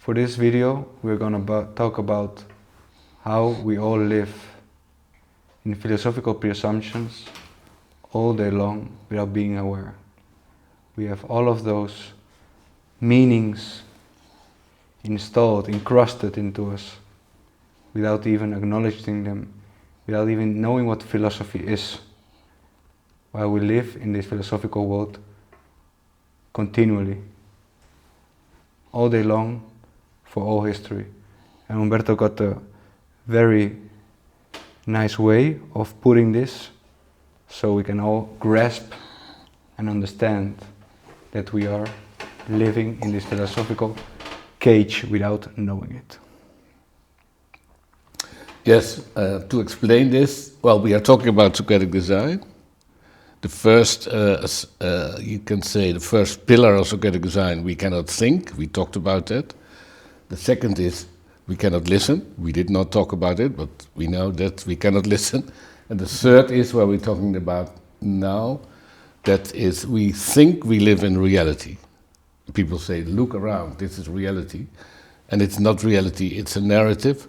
For this video, we're gonna talk about how we all live in philosophical presumptions all day long without being aware. We have all of those meanings installed, encrusted into us without even acknowledging them, without even knowing what philosophy is, while we live in this philosophical world continually, all day long, for all history. And Umberto got a very nice way of putting this so we can all grasp and understand that we are living in this philosophical cage without knowing it. Yes, to explain this, well, we are talking about Socratic design. The first, you can say, the first pillar of Socratic design, we cannot think. We talked about that. The second is we cannot listen. We did not talk about it, but we know that we cannot listen. And the third is what we're talking about now. That is, we think we live in reality. People say, look around, this is reality. And it's not reality, it's a narrative.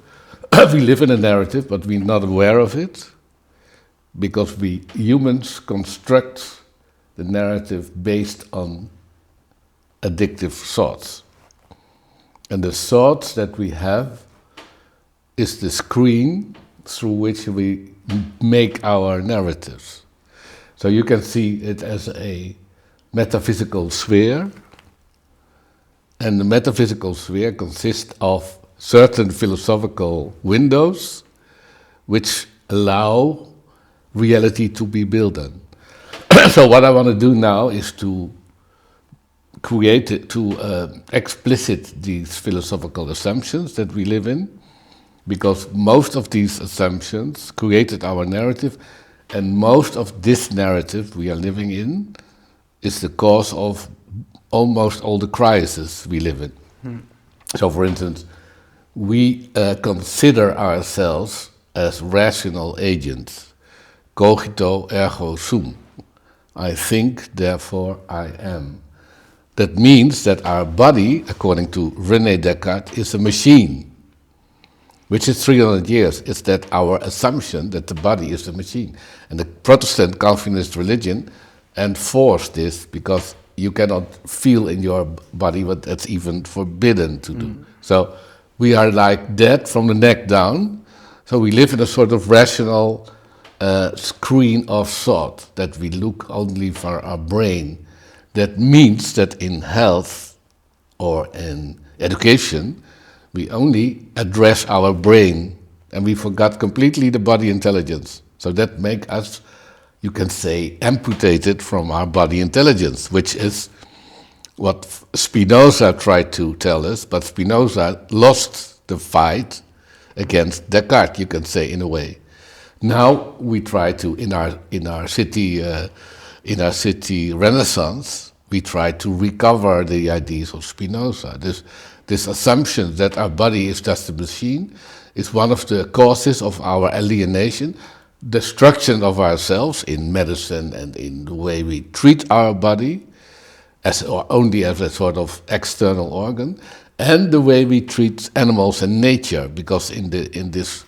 We live in a narrative, but we're not aware of it. Because we humans construct the narrative based on addictive thoughts. And the thoughts that we have is the screen through which we make our narratives. So you can see it as a metaphysical sphere, and the metaphysical sphere consists of certain philosophical windows which allow reality to be built on. So what I want to do now is to create it, to explicit these philosophical assumptions that we live in, because most of these assumptions created our narrative, and most of this narrative we are living in is the cause of almost all the crises we live in. So for instance, we consider ourselves as rational agents. Cogito ergo sum. I think, therefore I am. That means that our body, according to René Descartes, is a machine, which is 300 years. It's that our assumption that the body is a machine. And the Protestant Calvinist religion enforced this because you cannot feel in your body what that's even forbidden to do. So we are like dead from the neck down. So we live in a sort of rational screen of thought that we look only for our brain. That means that in health or in education, we only address our brain and we forgot completely the body intelligence. So that makes us, you can say, amputated from our body intelligence, which is what Spinoza tried to tell us, but Spinoza lost the fight against Descartes, you can say, in a way. Now we try to, in our city Renaissance, we try to recover the ideas of Spinoza. This assumption that our body is just a machine is one of the causes of our alienation, destruction of ourselves in medicine and in the way we treat our body, only as a sort of external organ, and the way we treat animals and nature, because in this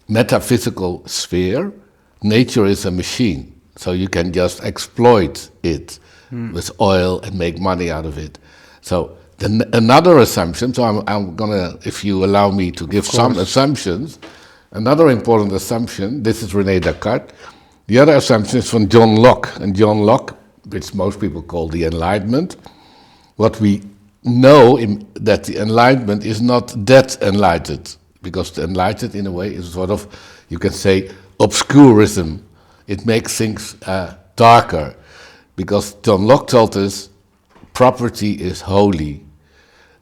metaphysical sphere, nature is a machine, so you can just exploit it with oil and make money out of it. So another assumption, so I'm gonna, if you allow me to give some assumptions, another important assumption, this is René Descartes, the other assumption is from John Locke, and John Locke, which most people call the Enlightenment, what we know that the Enlightenment is not that enlightened, because the enlightened, in a way, is sort of, you can say, obscurism. It makes things darker, because John Locke told us property is holy.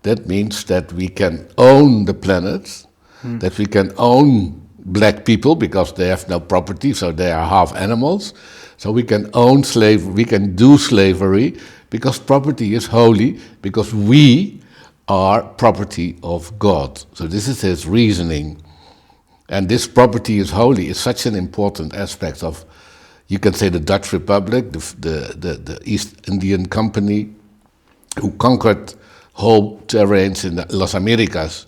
That means that we can own the planet, that we can own black people, because they have no property, so they are half animals. So we can own slavery, we can do slavery, because property is holy, because we are property of God. So this is his reasoning. And this property is holy is such an important aspect of, you can say, the Dutch Republic, the East Indian Company, who conquered whole terrains in Las Americas.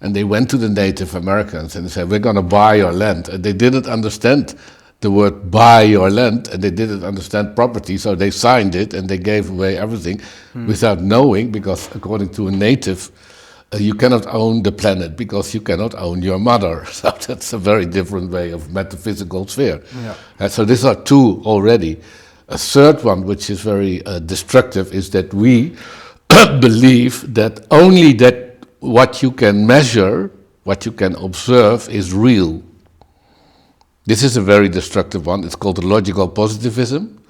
And they went to the Native Americans and they said, we're going to buy your land. And they didn't understand the word buy your land, and they didn't understand property, so they signed it and they gave away everything without knowing, because according to a native, you cannot own the planet because you cannot own your mother. So that's a very different way of metaphysical sphere. Yeah. So these are two already. A third one, which is very destructive, is that we believe that only that what you can measure, what you can observe, is real. This is a very destructive one. It's called logical positivism.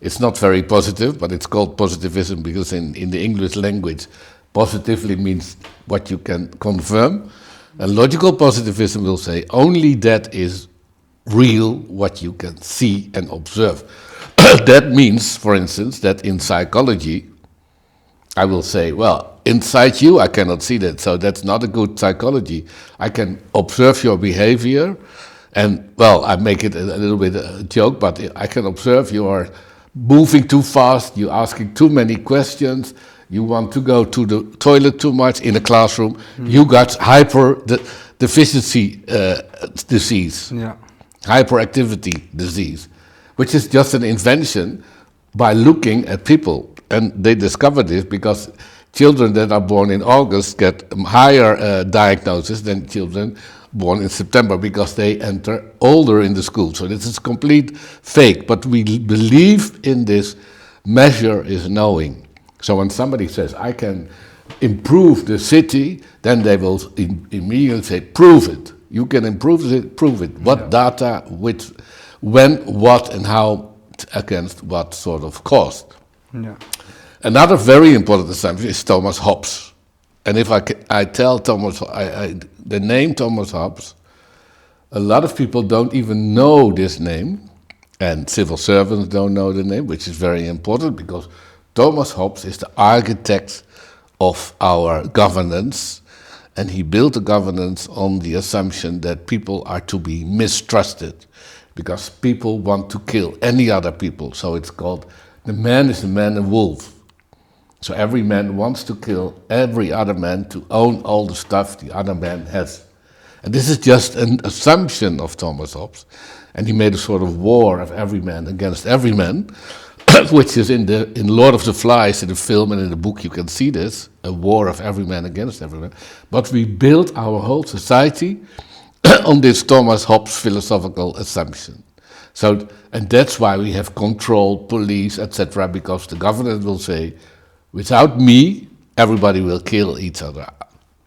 It's not very positive, but it's called positivism because in the English language, positively means what you can confirm. And logical positivism will say only that is real what you can see and observe. That means, for instance, that in psychology, I will say, well, inside you I cannot see that, so that's not a good psychology. I can observe your behavior, and, well, I make it a little bit a joke, but I can observe you are moving too fast, you're asking too many questions, you want to go to the toilet too much in a classroom, you got deficiency disease, hyperactivity disease, which is just an invention by looking at people. And they discovered this because children that are born in August get higher diagnosis than children born in September because they enter older in the school. So this is complete fake, but we believe in this measure is knowing. So when somebody says, I can improve the city, then they will immediately say, prove it. You can improve it, prove it. What data, which, when, what, and how, against what sort of cost. Yeah. Another very important assumption is Thomas Hobbes. And if I tell Thomas, the name Thomas Hobbes, a lot of people don't even know this name, and civil servants don't know the name, which is very important because Thomas Hobbes is the architect of our governance, and he built a governance on the assumption that people are to be mistrusted because people want to kill any other people. So it's called, the man is the man and wolf. So every man wants to kill every other man to own all the stuff the other man has. And this is just an assumption of Thomas Hobbes. And he made a sort of war of every man against every man, which is in Lord of the Flies, in the film and in the book you can see this, a war of every man against every man. But we built our whole society on this Thomas Hobbes philosophical assumption. So, and that's why we have control, police, etc., because the government will say, without me, everybody will kill each other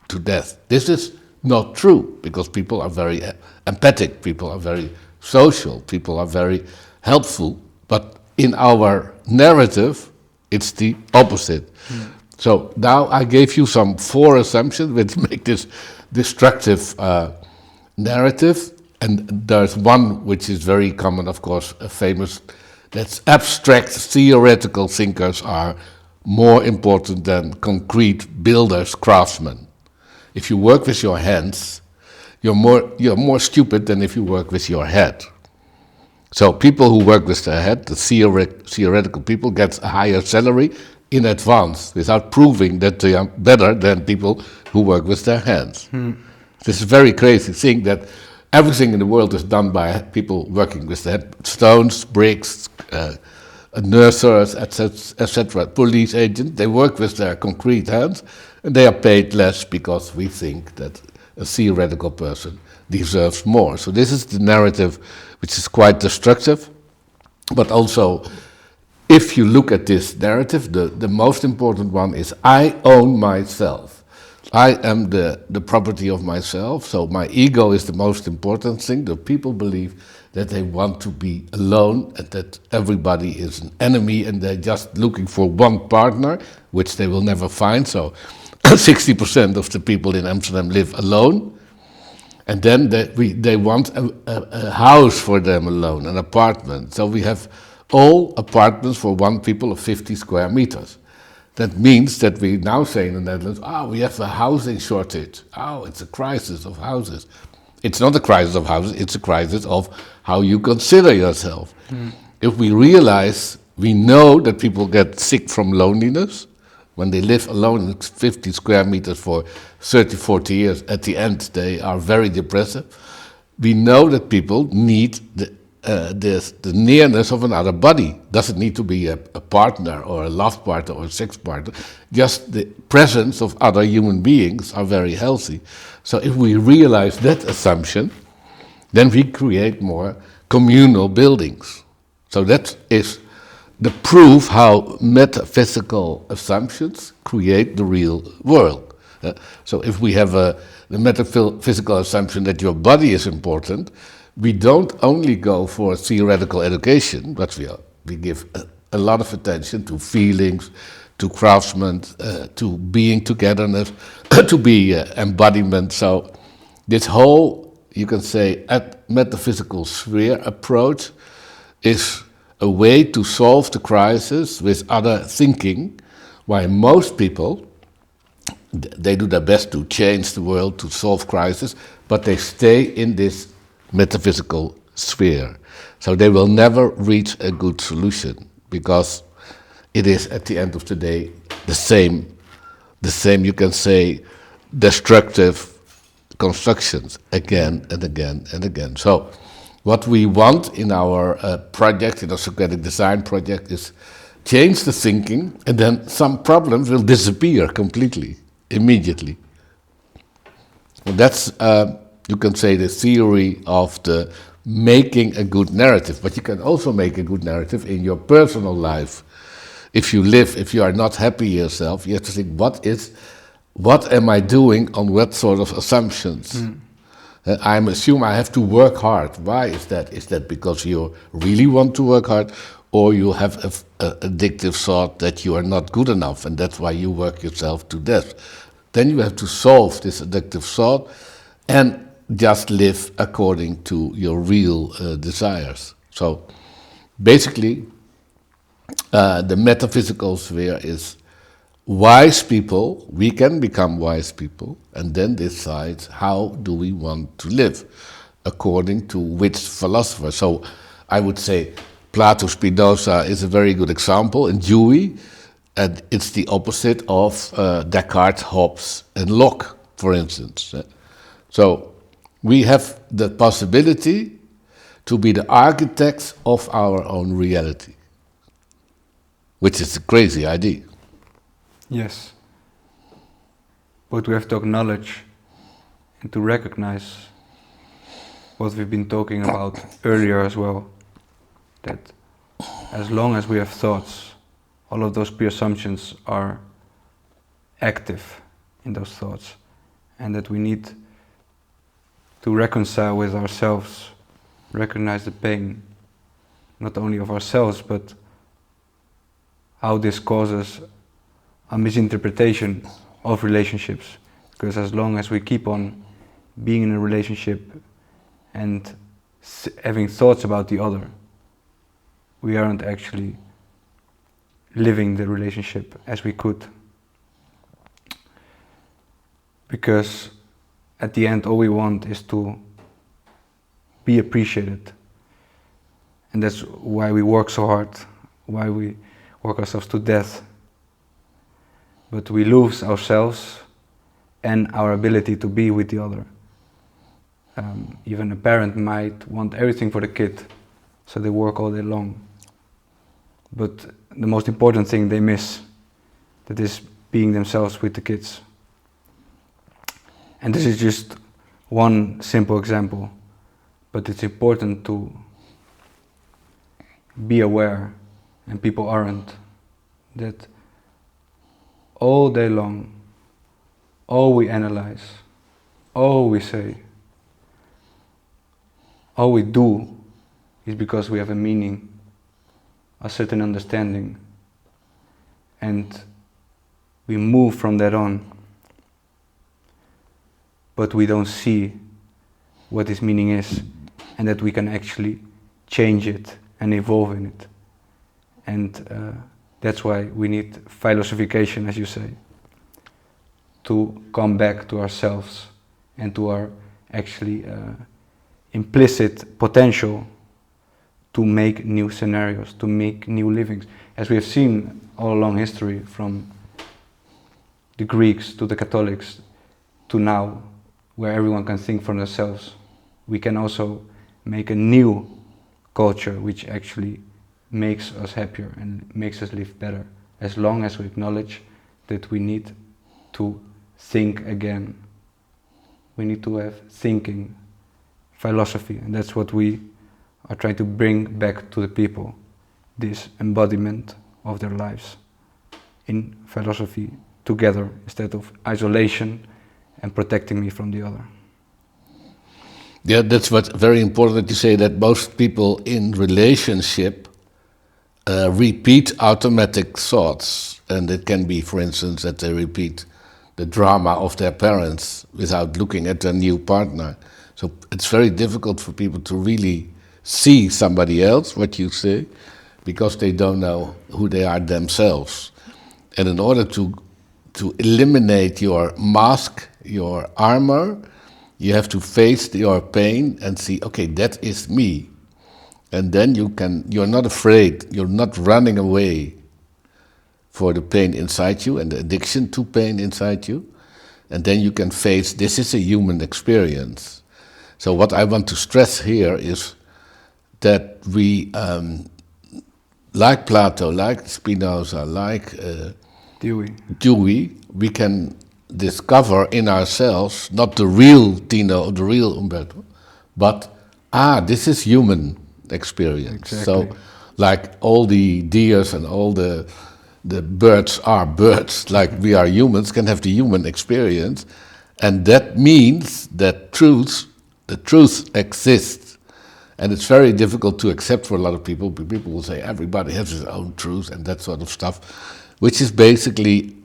to death. This is not true, because people are very empathic, people are very social, people are very helpful, but in our narrative, it's the opposite. So now I gave you some 4 assumptions which make this destructive narrative, and there's one which is very common, of course, famous, that's abstract theoretical thinkers are more important than concrete builders, craftsmen. If you work with your hands, you're more stupid than if you work with your head. So people who work with their head, the theoretical people, get a higher salary in advance without proving that they are better than people who work with their hands. This is a very crazy thing that everything in the world is done by people working with their head. Stones, bricks, nurses, etc., police agents, they work with their concrete hands, and they are paid less because we think that a theoretical person deserves more. So this is the narrative which is quite destructive, but also, if you look at this narrative, the most important one is I own myself. I am the property of myself, so my ego is the most important thing. The people believe that they want to be alone and that everybody is an enemy and they're just looking for one partner, which they will never find. So 60% of the people in Amsterdam live alone. And then they want a house for them alone, an apartment. So we have all apartments for one people of 50 square meters. That means that we now say in the Netherlands, we have a housing shortage. It's a crisis of houses. It's not a crisis of houses, it's a crisis of how you consider yourself. If we realize, we know that people get sick from loneliness when they live alone in 50 square meters for 30, 40 years, at the end they are very depressive. We know that people need the nearness of another body. Doesn't need to be a partner or a love partner or a sex partner. Just the presence of other human beings are very healthy. So if we realize that assumption, then we create more communal buildings. So that is the proof how metaphysical assumptions create the real world. So if we have the metaphysical assumption that your body is important, we don't only go for theoretical education, but we give a lot of attention to feelings, to craftsmen, to being togetherness, to be embodiment. So this whole, you can say, metaphysical sphere approach is a way to solve the crisis with other thinking, while most people, they do their best to change the world, to solve crisis, but they stay in this metaphysical sphere. So they will never reach a good solution, because it is, at the end of the day, the same, you can say, destructive constructions again and again and again. So what we want in our project, in our Socratic design project, is change the thinking, and then some problems will disappear completely, immediately. And that's, you can say, the theory of the making a good narrative. But you can also make a good narrative in your personal life. If you are not happy yourself, you have to think, what am I doing on what sort of assumptions? I assume I have to work hard. Why is that? Is that because you really want to work hard, or you have an addictive thought that you are not good enough, and that's why you work yourself to death? Then you have to solve this addictive thought and just live according to your real desires. So basically, the metaphysical sphere is wise people. We can become wise people and then decide how do we want to live, according to which philosopher. So I would say Plato, Spinoza is a very good example, and Dewey, and it's the opposite of Descartes, Hobbes, and Locke, for instance. So we have the possibility to be the architects of our own reality, which is a crazy idea. Yes. But we have to acknowledge and to recognize what we've been talking about earlier as well, that as long as we have thoughts, all of those pre-assumptions are active in those thoughts, and that we need to reconcile with ourselves, recognize the pain, not only of ourselves, but how this causes a misinterpretation of relationships. Because as long as we keep on being in a relationship and having thoughts about the other, we aren't actually living the relationship as we could. Because at the end, all we want is to be appreciated. And that's why we work so hard, why we work ourselves to death. But we lose ourselves and our ability to be with the other. Even a parent might want everything for the kid, so they work all day long. But the most important thing they miss, that is being themselves with the kids. And this is just one simple example, but it's important to be aware, and people aren't, that all day long, all we analyze, all we say, all we do is because we have a meaning, a certain understanding, and we move from that on. But we don't see what this meaning is, and that we can actually change it and evolve in it. And that's why we need philosophication, as you say, to come back to ourselves and to our actually implicit potential to make new scenarios, to make new livings. As we have seen all along history, from the Greeks to the Catholics to now, where everyone can think for themselves, we can also make a new culture which actually makes us happier and makes us live better, as long as we acknowledge that we need to think again. We need to have thinking, philosophy, and that's what we are trying to bring back to the people, this embodiment of their lives in philosophy together instead of isolation and protecting me from the other. Yeah, that's what's very important that you say, that most people in relationship repeat automatic thoughts, and it can be, for instance, that they repeat the drama of their parents without looking at their new partner. So it's very difficult for people to really see somebody else, what you say, because they don't know who they are themselves. And in order to eliminate your mask, your armor, you have to face your pain and see, okay, that is me. And then you're not afraid, you're not running away for the pain inside you and the addiction to pain inside you. And then you can face, this is a human experience. So what I want to stress here is that we, like Plato, like Spinoza, like Dewey, we can discover in ourselves not the real Tino or the real Umberto, but this is human experience. Exactly. So, like all the deers and all the birds are birds, like we are humans, can have the human experience, and that means that the truth exists. And it's very difficult to accept for a lot of people. People will say everybody has his own truth and that sort of stuff, which is basically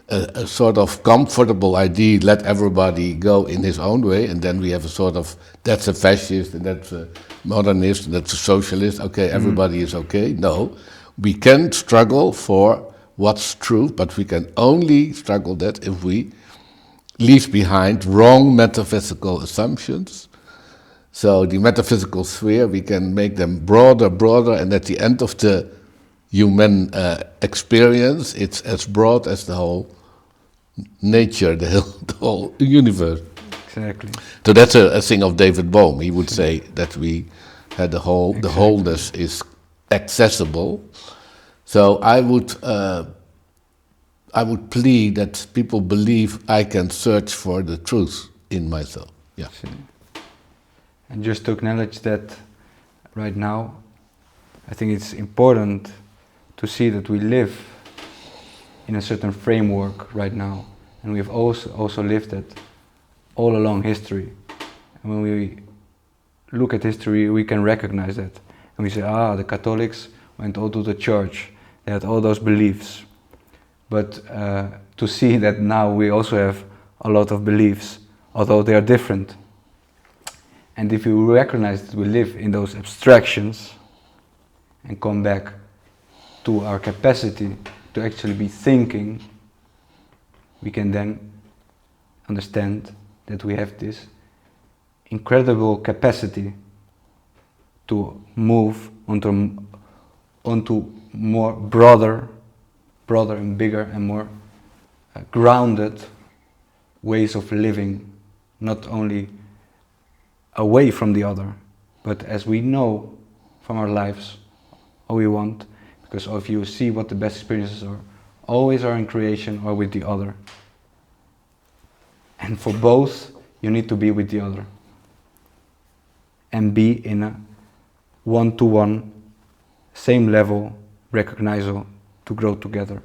a sort of comfortable idea, let everybody go in his own way, and then we have a sort of, that's a fascist, and that's a modernist, and that's a socialist, okay, everybody is okay. No, we can struggle for what's true, but we can only struggle that if we leave behind wrong metaphysical assumptions. So the metaphysical sphere, we can make them broader, and at the end of the human experience, it's as broad as the whole nature, the whole universe. Exactly. So that's a thing of David Bohm. He would say that we had the wholeness is accessible. So I would plead that people believe I can search for the truth in myself. Yeah. And just to acknowledge that right now, I think it's important to see that we live in a certain framework right now, and we've also lived that all along history. And when we look at history, we can recognize that. And we say, the Catholics went all to the church, they had all those beliefs. But to see that now we also have a lot of beliefs, although they are different. And if we recognize that we live in those abstractions and come back to our capacity to actually be thinking, we can then understand that we have this incredible capacity to move onto more broader and bigger and more grounded ways of living, not only away from the other, but as we know from our lives all we want, because if you see what the best experiences are, always are in creation or with the other. And for both, you need to be with the other and be in a one-to-one, same level, recognizable, to grow together.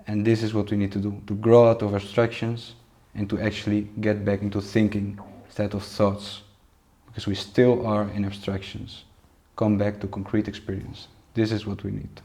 And this is what we need to do, to grow out of abstractions and to actually get back into thinking instead of thoughts, because we still are in abstractions. Come back to concrete experience. This is what we need.